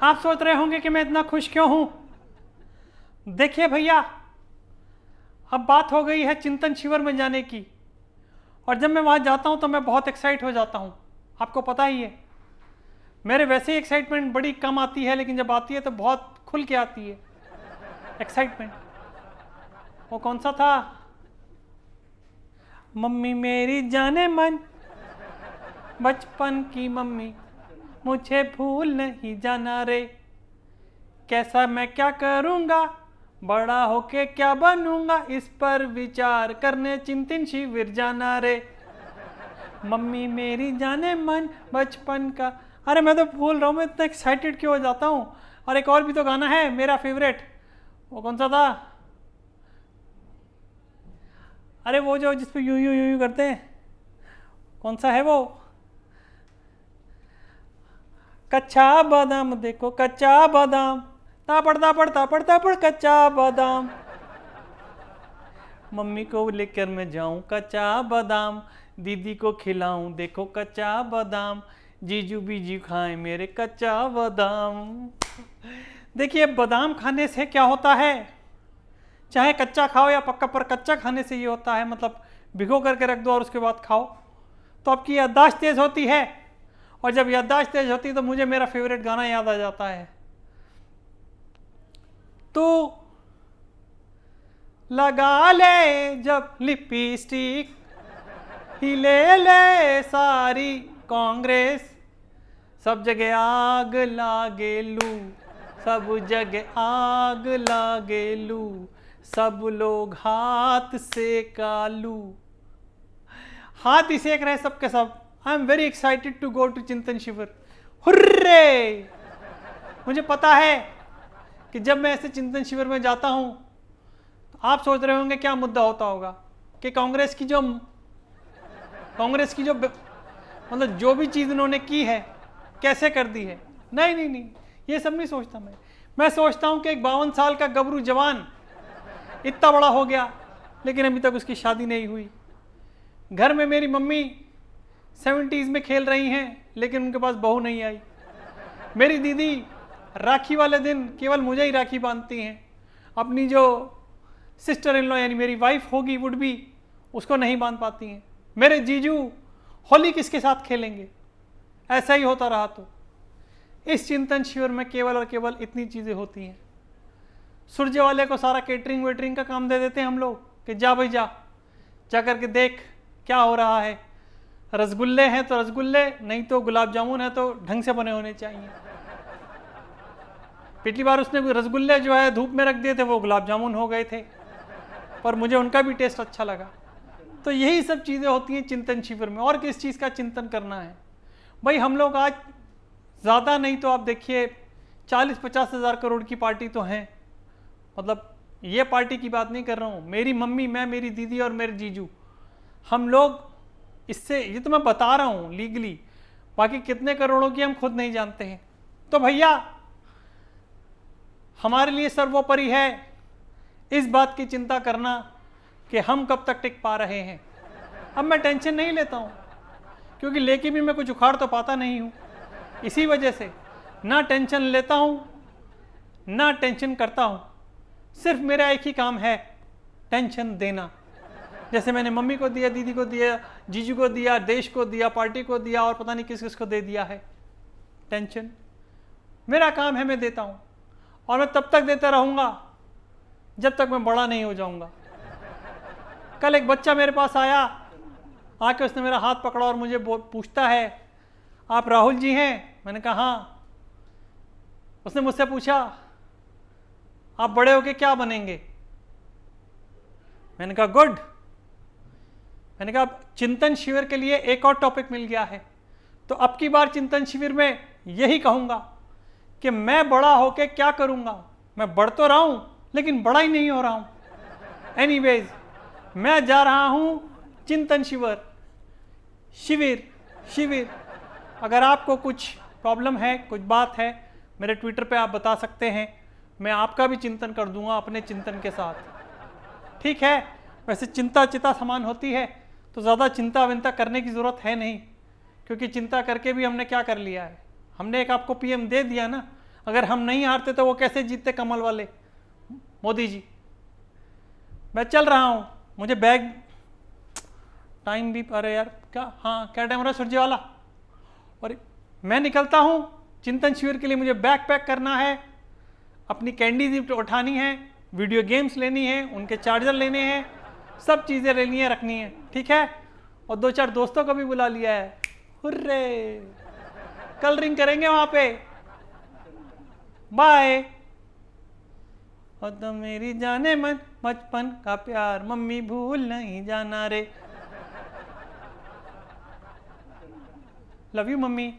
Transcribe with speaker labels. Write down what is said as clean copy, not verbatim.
Speaker 1: आप सोच रहे होंगे कि मैं इतना खुश क्यों हूं। देखिए भैया, अब बात हो गई है चिंतन शिविर में जाने की, और जब मैं वहां जाता हूं तो मैं बहुत एक्साइट हो जाता हूं। आपको पता ही है, मेरे वैसे ही एक्साइटमेंट बड़ी कम आती है, लेकिन जब आती है तो बहुत खुल के आती है एक्साइटमेंट। वो कौन सा था? मम्मी मेरी जाने मन, बचपन की मम्मी, मुझे भूल नहीं जाना रे। कैसा मैं क्या करूँगा, बड़ा होके क्या बनूंगा, इस पर विचार करने चिंतन शिविर जाना रे। मम्मी मेरी जाने मन बचपन का। अरे मैं तो भूल रहा हूँ, मैं इतना एक्साइटेड क्यों हो जाता हूँ। और एक और भी तो गाना है मेरा फेवरेट, वो कौन सा था? अरे वो जो जिसपे यूं यूं यूं यूं करते हैं, कौन सा है वो? कच्चा बादाम देखो कच्चा बादाम, तापड़ तापड़ तापड़ तापड़ कच्चा बादाम, मम्मी को लेकर मैं जाऊं कच्चा बादाम, दीदी को खिलाऊं देखो कच्चा बादाम, जीजू बीजू खाएं मेरे कच्चा बादाम। देखिए, बादाम खाने से क्या होता है, चाहे कच्चा खाओ या पक्का, पर कच्चा खाने से ये होता है, मतलब भिगो करके रख दो और उसके बाद खाओ तो आपकी याददाश्त तेज होती है। और जब याददाश्त तेज होती है तो मुझे मेरा फेवरेट गाना याद आ जाता है। तो लगा ले जब लिपस्टिक, हिले ले सारी कांग्रेस, सब जगह आग लागे लू, सब जगह आग लागे लू, सब लोग हाथ सेका लू। हाथ ही सेक रहे सबके सब। I am very excited to go to Chintan Shivir. Hurray! मुझे पता है कि जब मैं ऐसे चिंतन शिविर में जाता हूं तो आप सोच रहे होंगे क्या मुद्दा होता होगा कि कांग्रेस की जो मतलब जो भी चीज उन्होंने की है कैसे कर दी है। नहीं नहीं नहीं, ये सब नहीं सोचता मैं सोचता हूं कि एक 52 साल का गबरू जवान इतना बड़ा हो गया लेकिन अभी तक उसकी शादी नहीं हुई। घर में मेरी मम्मी 70s में खेल रही हैं लेकिन उनके पास बहू नहीं आई। मेरी दीदी राखी वाले दिन केवल मुझे ही राखी बांधती हैं, अपनी जो सिस्टर इन लॉ यानी मेरी वाइफ होगी वुड बी, उसको नहीं बांध पाती हैं। मेरे जीजू होली किसके साथ खेलेंगे? ऐसा ही होता रहा तो इस चिंतन शिविर में केवल और केवल इतनी चीज़ें होती हैं। सूर्य वाले को सारा केटरिंग वेटरिंग का काम दे देते हैं हम लोग कि जा भाई जा करके देख क्या हो रहा है। रसगुल्ले हैं तो रसगुल्ले, नहीं तो गुलाब जामुन है तो ढंग से बने होने चाहिए। पिछली बार उसने रसगुल्ले जो है धूप में रख दिए थे, वो गुलाब जामुन हो गए थे, पर मुझे उनका भी टेस्ट अच्छा लगा। तो यही सब चीज़ें होती हैं चिंतन शिविर में। और किस चीज़ का चिंतन करना है भाई? हम लोग आज ज़्यादा नहीं तो आप देखिए 40-50 हज़ार करोड़ की पार्टी तो हैं। मतलब ये पार्टी की बात नहीं कर रहा हूँ, मेरी मम्मी, मैं, मेरी दीदी और मेरे जीजू, हम लोग इससे, ये तो मैं बता रहा हूँ लीगली, बाकी कितने करोड़ों की हम खुद नहीं जानते हैं। तो भैया हमारे लिए सर्वोपरि है इस बात की चिंता करना कि हम कब तक टिक पा रहे हैं। अब मैं टेंशन नहीं लेता हूँ क्योंकि लेके भी मैं कुछ उखाड़ तो पाता नहीं हूँ। इसी वजह से ना टेंशन लेता हूँ ना टेंशन करता हूँ। सिर्फ मेरा एक ही काम है, टेंशन देना। जैसे मैंने मम्मी को दिया, दीदी को दिया, जीजू को दिया, देश को दिया, पार्टी को दिया और पता नहीं किस किस को दे दिया है। टेंशन मेरा काम है, मैं देता हूँ और मैं तब तक देता रहूँगा जब तक मैं बड़ा नहीं हो जाऊँगा। कल एक बच्चा मेरे पास आया, आके उसने मेरा हाथ पकड़ा और मुझे पूछता है, आप राहुल जी हैं? मैंने कहा हाँ। उसने मुझसे पूछा, आप बड़े होके क्या बनेंगे? मैंने कहा गुड। मैंने कहा चिंतन शिविर के लिए एक और टॉपिक मिल गया है, तो अब की बार चिंतन शिविर में यही कहूँगा कि मैं बड़ा होके क्या करूँगा। मैं बढ़ तो रहा हूँ लेकिन बड़ा ही नहीं हो रहा हूँ। एनीवेज, मैं जा रहा हूँ चिंतन शिविर। शिविर अगर आपको कुछ प्रॉब्लम है, कुछ बात है, मेरे ट्विटर पे आप बता सकते हैं, मैं आपका भी चिंतन कर दूंगा अपने चिंतन के साथ। ठीक है? वैसे चिंता चिता समान होती है तो ज़्यादा चिंता विंता करने की ज़रूरत है नहीं, क्योंकि चिंता करके भी हमने क्या कर लिया है? हमने एक आपको पीएम दे दिया ना। अगर हम नहीं हारते तो वो कैसे जीतते कमल वाले मोदी जी। मैं चल रहा हूं, मुझे बैग, टाइम भी, अरे यार क्या, हाँ क्या टाइम हो रहा है सुरजेवाला, और मैं निकलता हूं चिंतन शिविर के लिए। मुझे बैग पैक करना है, अपनी कैंडीज उठानी है, वीडियो गेम्स लेनी है, उनके चार्जर लेने हैं, सब चीज़ें लेनी है, रखनी है, ठीक है। और 2-4 दोस्तों को भी बुला लिया है, हुर्रे, कल रिंग करेंगे वहां पे, बाय। और तो मेरी जाने मन बचपन का प्यार, मम्मी भूल नहीं जाना रे, लव यू मम्मी।